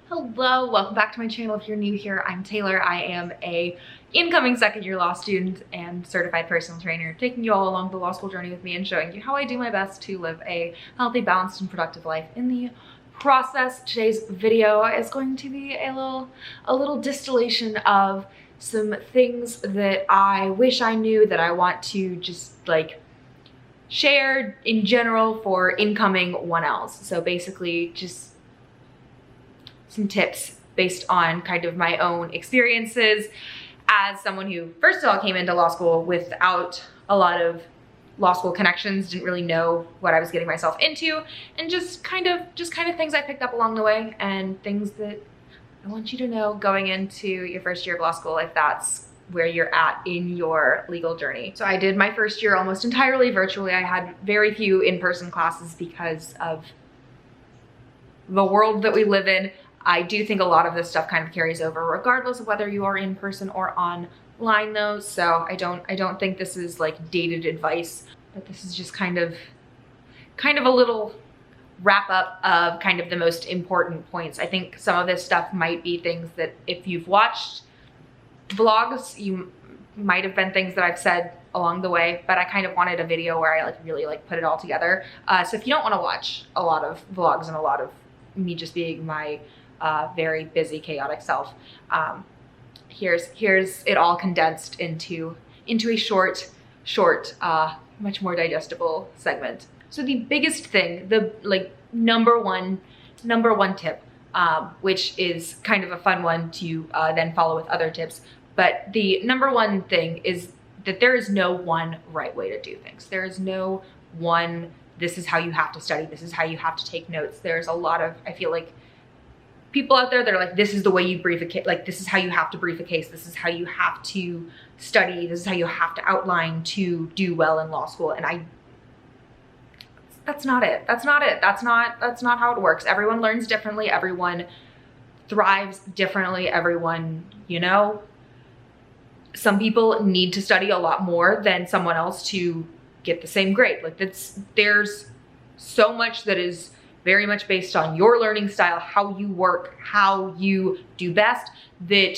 Hello, welcome back to my channel. If you're new here, I'm Taylor. I am a incoming second year law student and certified personal trainer, taking you all along the law school journey with me and showing you how I do my best to live a healthy, balanced, and productive life in the process. Today's video is going to be a little distillation of some things that I wish I knew that I want to just like share in general for incoming 1Ls. So basically just some tips based on kind of my own experiences as someone who first of all came into law school without a lot of law school connections, didn't really know what I was getting myself into, and just kind of things I picked up along the way and things that I want you to know going into your first year of law school if that's where you're at in your legal journey. So I did my first year almost entirely virtually. I had very few in-person classes because of the world that we live in. I do think a lot of this stuff kind of carries over regardless of whether you are in person or online though. So I don't think this is like dated advice, but this is just kind of a little wrap up of kind of the most important points. I think some of this stuff might be things that if you've watched vlogs, you might have been things that I've said along the way, but I kind of wanted a video where I really put it all together. So if you don't want to watch a lot of vlogs and a lot of me just being my very busy, chaotic self, here's it all condensed into a short, much more digestible segment. So the biggest thing, the number one tip, which is kind of a fun one to then follow with other tips, but the number one thing is that there is no one right way to do things. There is no one, this is how you have to study, this is how you have to take notes. There's a lot of, I feel like, people out there that are like, this is the way you brief a case, like this is how you have to brief a case, this is how you have to study, this is how you have to outline to do well in law school. And that's not it. That's not how it works. Everyone learns differently, everyone thrives differently, everyone, some people need to study a lot more than someone else to get the same grade. Like there's so much that is very much based on your learning style, how you work, how you do best, that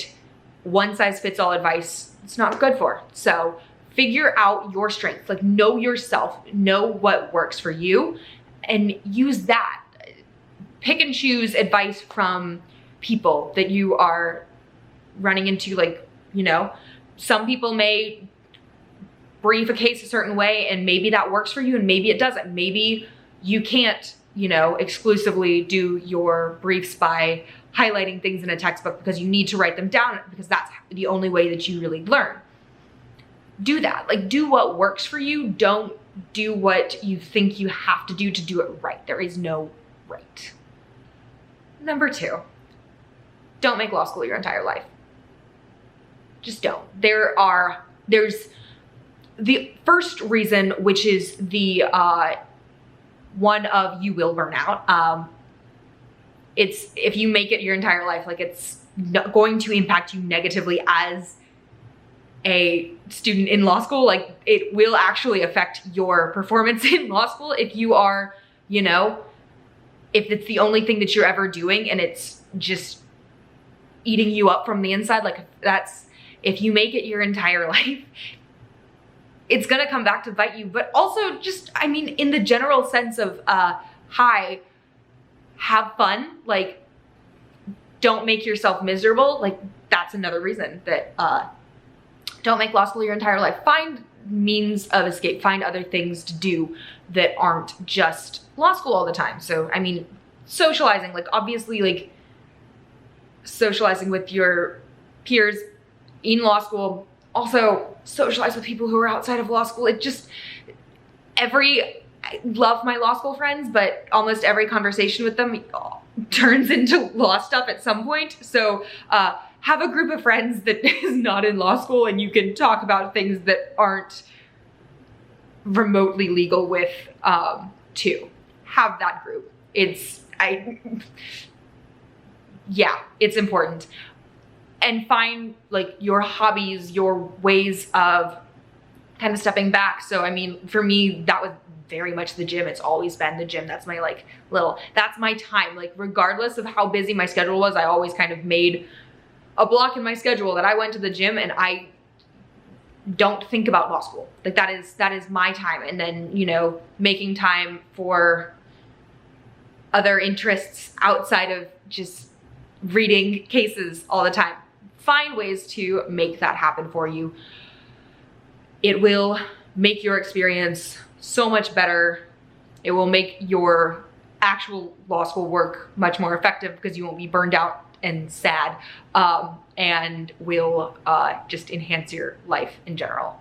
one size fits all advice, it's not good for. So figure out your strengths, like know yourself, know what works for you, and use that. Pick and choose advice from people that you are running into, some people may brief a case a certain way and maybe that works for you and maybe it doesn't. Maybe you can't exclusively do your briefs by highlighting things in a textbook because you need to write them down because that's the only way that you really learn. Do that. Do what works for you. Don't do what you think you have to do it right. There is no right. Number two, don't make law school your entire life. Just don't. There's the first reason, which is the one of you will burn out. It's if you make it your entire life, it's going to impact you negatively as a student in law school. It will actually affect your performance in law school if you are, if it's the only thing that you're ever doing and it's just eating you up from the inside. If you make it your entire life, it's gonna come back to bite you. But also just, in the general sense of, have fun, don't make yourself miserable. That's another reason that, don't make law school your entire life. Find means of escape, find other things to do that aren't just law school all the time. So, socializing, obviously, socializing with your peers in law school, also socialize with people who are outside of law school. I love my law school friends, but almost every conversation with them turns into law stuff at some point. So have a group of friends that is not in law school and you can talk about things that aren't remotely legal with too. Have that group. It's important. And find your hobbies, your ways of kind of stepping back. So, I mean, for me, that was very much the gym. It's always been the gym. That's my like that's my time. Like regardless of how busy my schedule was, I always kind of made a block in my schedule that I went to the gym, and I don't think about law school. Like that is my time. And then, you know, making time for other interests outside of just reading cases all the time. Find ways to make that happen for you. It will make your experience so much better. It will make your actual law school work much more effective because you won't be burned out and sad, and will just enhance your life in general.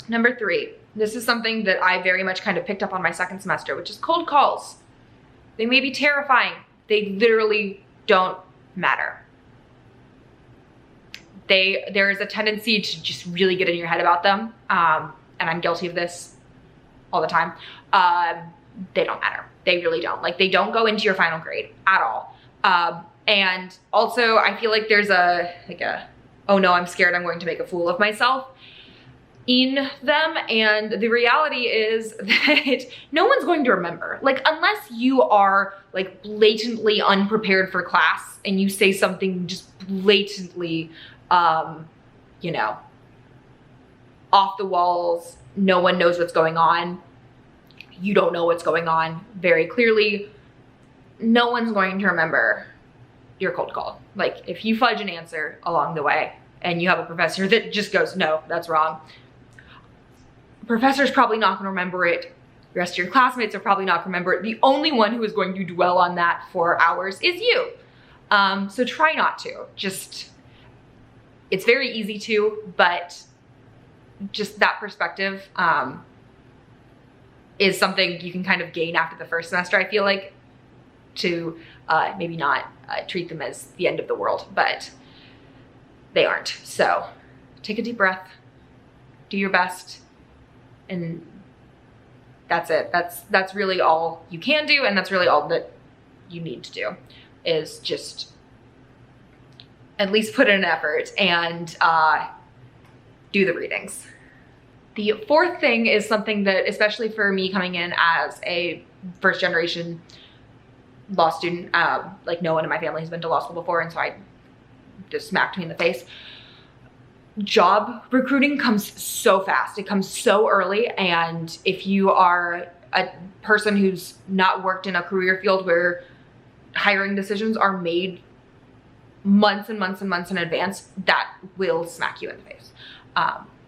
Number 3, this is something that I very much kind of picked up on my second semester, which is cold calls. They may be terrifying. They literally don't matter. There is a tendency to just really get in your head about them, and I'm guilty of this all the time. They don't matter. They really don't. Like, they don't go into your final grade at all. And also, I feel like there's oh no, I'm scared I'm going to make a fool of myself in them. And the reality is that no one's going to remember. Like, unless you are like blatantly unprepared for class and you say something just blatantly, you know, off the walls, no one knows what's going on. You don't know what's going on very clearly. No one's going to remember your cold call. Like, if you fudge an answer along the way and you have a professor that just goes, no, that's wrong, the professor's probably not going to remember it. The rest of your classmates are probably not going to remember it. The only one who is going to dwell on that for hours is you. So try not to. Just, it's very easy to, but just that perspective is something you can kind of gain after the first semester, I feel like, to maybe not treat them as the end of the world, but they aren't. So take a deep breath, do your best, and that's it. That's really all you can do, and that's really all that you need to do, is just at least put in an effort and do the readings. The 4th thing is something that, especially for me coming in as a first generation law student, like no one in my family has been to law school before, and so I just smacked me in the face. Job recruiting comes so fast. It comes so early, and if you are a person who's not worked in a career field where hiring decisions are made months and months and months in advance, that will smack you in the face.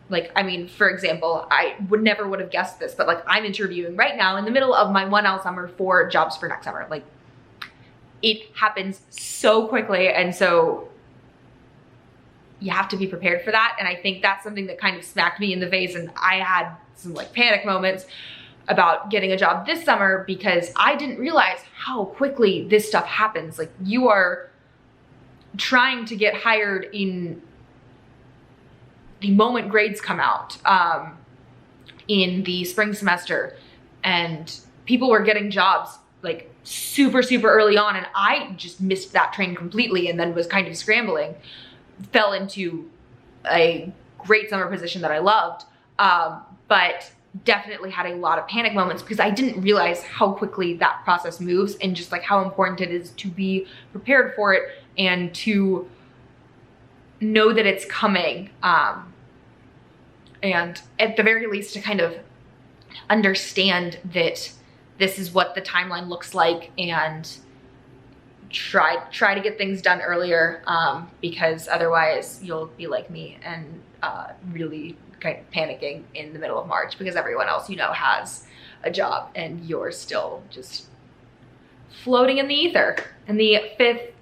Like, I mean, for example, I never would have guessed this, but like, I'm interviewing right now in the middle of my 1L summer for jobs for next summer. Like, it happens so quickly, and so you have to be prepared for that. And I think that's something that kind of smacked me in the face, and I had some like panic moments about getting a job this summer because I didn't realize how quickly this stuff happens. Like, you are trying to get hired in the moment grades come out in the spring semester, and people were getting jobs like super, super early on, and I just missed that train completely and then was kind of scrambling, fell into a great summer position that I loved, but definitely had a lot of panic moments because I didn't realize how quickly that process moves, and just like how important it is to be prepared for it and to know that it's coming, and at the very least to kind of understand that this is what the timeline looks like, and try to get things done earlier, because otherwise you'll be like me and really kind of panicking in the middle of March because everyone else you know has a job and you're still just floating in the ether. And the 5th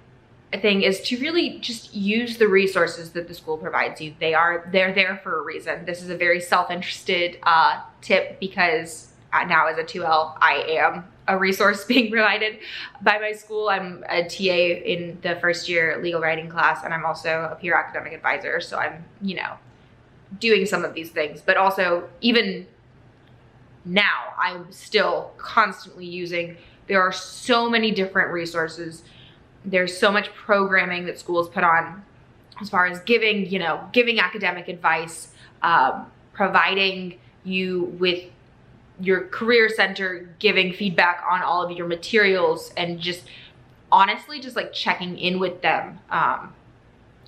thing is to really just use the resources that the school provides you. They're there for a reason. This is a very self-interested tip because now as a 2L, I am a resource being provided by my school. I'm a TA in the first year legal writing class, and I'm also a peer academic advisor. So I'm, you know, doing some of these things, but also even now I'm still constantly using. There are so many different resources. There's so much programming that schools put on as far as giving academic advice, providing you with your career center giving feedback on all of your materials, and just honestly just like checking in with them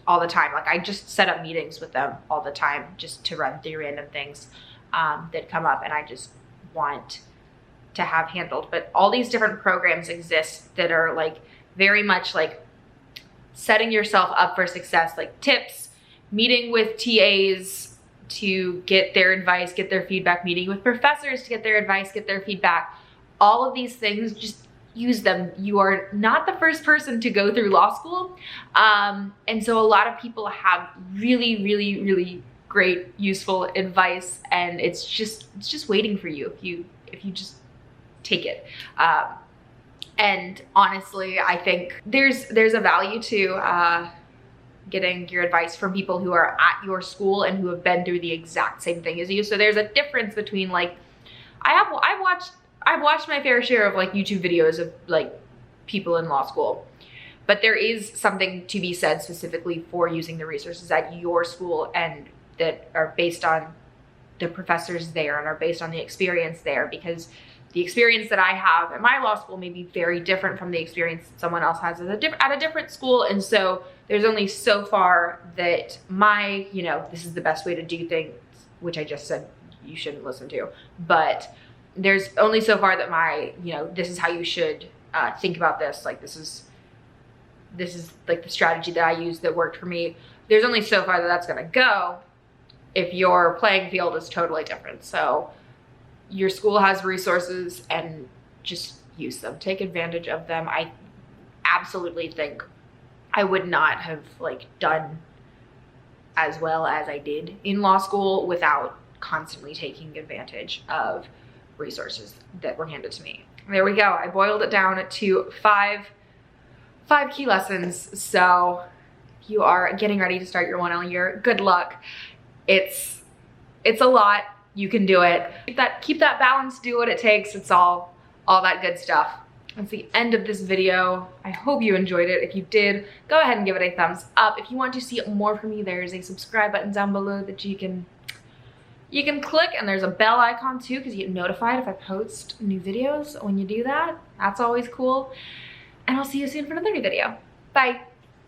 all the time. Like I just set up meetings with them all the time just to run through random things that come up and I just want to have handled. But all these different programs exist that are like very much like setting yourself up for success, like tips, meeting with TAs to get their advice, get their feedback, meeting with professors to get their advice, get their feedback. All of these things, just use them. You are not the first person to go through law school. And so a lot of people have really, really, really great, useful advice, and it's just waiting for you if you just take it. And honestly, I think there's a value to getting your advice from people who are at your school and who have been through the exact same thing as you. So there's a difference between like, I've watched my fair share of like YouTube videos of like people in law school, but there is something to be said specifically for using the resources at your school and that are based on the professors there and are based on the experience there, because the experience that I have at my law school may be very different from the experience that someone else has at a different school. And so there's only so far that my, this is the best way to do things, which I just said you shouldn't listen to, but there's only so far that my, this is how you should think about this. Like this is like the strategy that I use that worked for me. There's only so far that that's gonna go if your playing field is totally different. So your school has resources and just use them, take advantage of them. I absolutely think I would not have like done as well as I did in law school without constantly taking advantage of resources that were handed to me. There we go. I boiled it down to five key lessons. So if you are getting ready to start your 1L year, good luck. It's a lot. You can do it. Keep that balance, do what it takes. It's all that good stuff. That's the end of this video. I hope you enjoyed it. If you did, go ahead and give it a thumbs up. If you want to see more from me, there's a subscribe button down below that you can click, and there's a bell icon too, because you get notified if I post new videos. When you do that, that's always cool. And I'll see you soon for another new video. Bye.